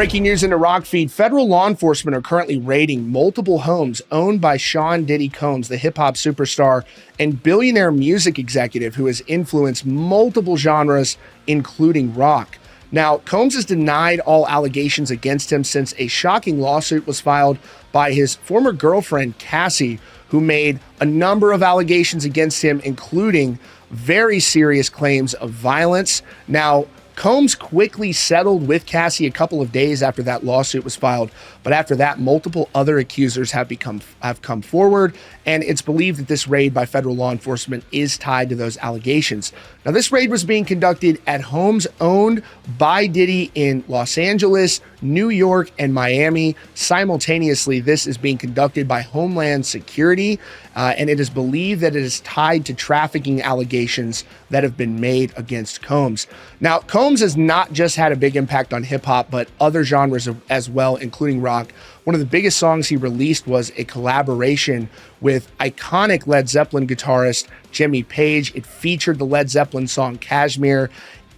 Breaking news in the Rock feed, federal law enforcement are currently raiding multiple homes owned by Sean Diddy Combs, the hip-hop superstar and billionaire music executive who has influenced multiple genres, including rock. Now, Combs has denied all allegations against him since a shocking lawsuit was filed by his former girlfriend, Cassie, who made a number of allegations against him, including very serious claims of violence. Now, Combs quickly settled with Cassie a couple of days after that lawsuit was filed, but after that, multiple other accusers have come forward, and it's believed that this raid by federal law enforcement is tied to those allegations. Now, this raid was being conducted at homes owned by Diddy in Los Angeles, New York, and Miami. Simultaneously, this is being conducted by Homeland Security, and it is believed that it is tied to trafficking allegations that have been made against Combs. Now, Combs has not just had a big impact on hip-hop, but other genres as well, including rock. One of the biggest songs he released was a collaboration with iconic Led Zeppelin guitarist Jimmy Page. It featured the Led Zeppelin song Kashmir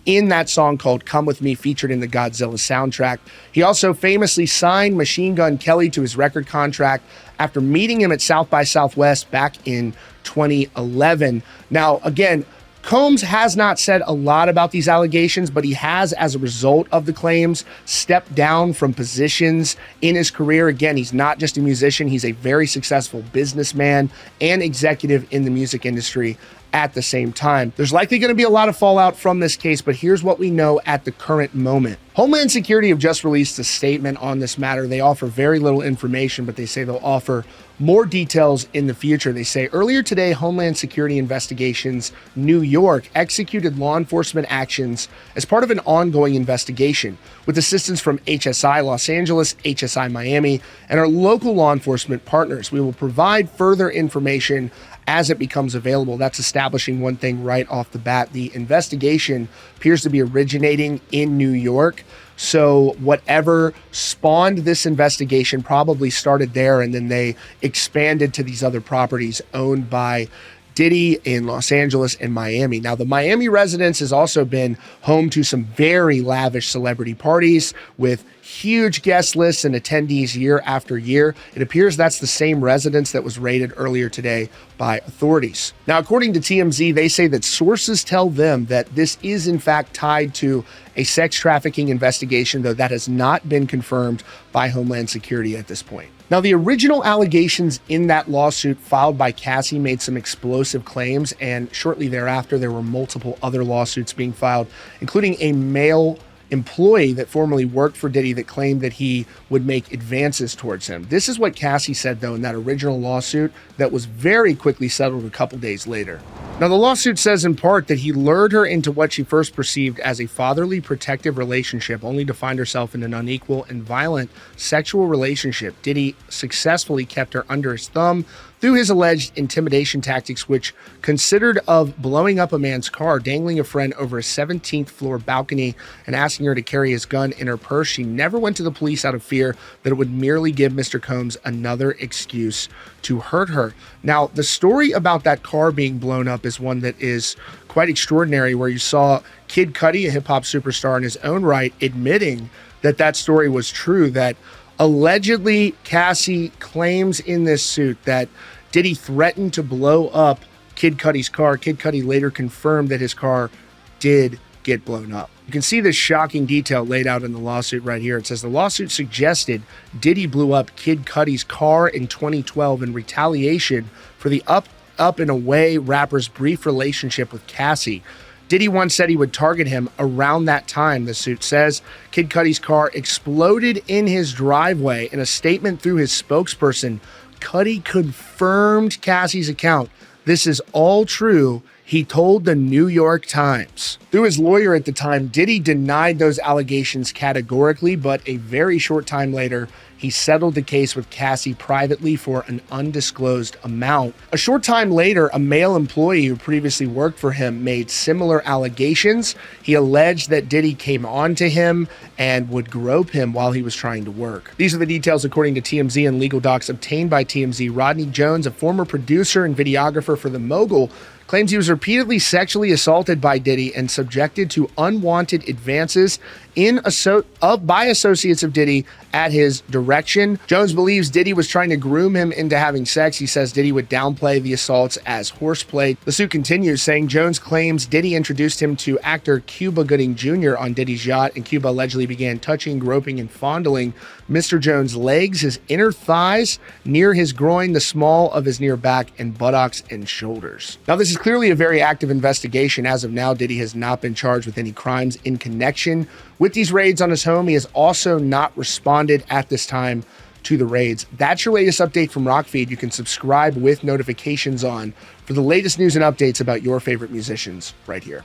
in that song called Come With Me, featured in the Godzilla soundtrack. He also famously signed Machine Gun Kelly to his record contract after meeting him at South by Southwest back in 2011. Now, again, Combs has not said a lot about these allegations, but he has, as a result of the claims, stepped down from positions in his career. Again, he's not just a musician, he's a very successful businessman and executive in the music industry at the same time. There's likely going to be a lot of fallout from this case, but here's what we know at the current moment. Homeland Security have just released a statement on this matter. They offer very little information, but they say they'll offer more details in the future. They say earlier today, Homeland Security Investigations New York executed law enforcement actions as part of an ongoing investigation with assistance from HSI Los Angeles, HSI Miami, and our local law enforcement partners. We will provide further information as it becomes available. That's establishing one thing right off the bat. The investigation appears to be originating in New York. So whatever spawned this investigation probably started there, and then they expanded to these other properties owned by Diddy in Los Angeles and Miami. Now, the Miami residence has also been home to some very lavish celebrity parties with huge guest lists and attendees year after year. It appears that's the same residence that was raided earlier today by authorities. Now, according to TMZ, they say that sources tell them that this is in fact tied to a sex trafficking investigation, though that has not been confirmed by Homeland Security at this point. Now, the original allegations in that lawsuit filed by Cassie made some explosive claims, and shortly thereafter, there were multiple other lawsuits being filed, including a male employee that formerly worked for Diddy that claimed that he would make advances towards him. This is what Cassie said, though, in that original lawsuit that was very quickly settled a couple days later. Now, the lawsuit says in part that he lured her into what she first perceived as a fatherly protective relationship, only to find herself in an unequal and violent sexual relationship. Diddy successfully kept her under his thumb through his alleged intimidation tactics, which consisted of blowing up a man's car, dangling a friend over a 17th floor balcony, and asking her to carry his gun in her purse. She never went to the police out of fear that it would merely give Mr. Combs another excuse to hurt her. Now, the story about that car being blown up is one that is quite extraordinary, where you saw Kid Cudi, a hip-hop superstar in his own right, admitting that that story was true, that allegedly Cassie claims in this suit that Diddy threatened to blow up Kid Cudi's car. Kid Cudi later confirmed that his car did get blown up. You can see this shocking detail laid out in the lawsuit right here. It says the lawsuit suggested Diddy blew up Kid Cudi's car in 2012 in retaliation for the up and away rapper's brief relationship with Cassie. Diddy once said he would target him around that time, the suit says. Kid Cudi's car exploded in his driveway. In a statement through his spokesperson, Cudi confirmed Cassie's account. This is all true, he told the New York Times. Through his lawyer at the time, Diddy denied those allegations categorically, but a very short time later, he settled the case with Cassie privately for an undisclosed amount. A short time later, a male employee who previously worked for him made similar allegations. He alleged that Diddy came on to him and would grope him while he was trying to work. These are the details according to TMZ and legal docs obtained by TMZ. Rodney Jones, a former producer and videographer for The Mogul, claims he was repeatedly sexually assaulted by Diddy and subjected to unwanted advances by associates of Diddy at his direction. Jones believes Diddy was trying to groom him into having sex. He says Diddy would downplay the assaults as horseplay. The suit continues, saying Jones claims Diddy introduced him to actor Cuba Gooding Jr. on Diddy's yacht, and Cuba allegedly began touching, groping, and fondling Mr. Jones' legs, his inner thighs, near his groin, the small of his near back, and buttocks and shoulders. Now, this is clearly a very active investigation. As of now, Diddy has not been charged with any crimes in connection with these raids on his home. He has also not responded at this time to the raids. That's your latest update from Rockfeed. You can subscribe with notifications on for the latest news and updates about your favorite musicians right here.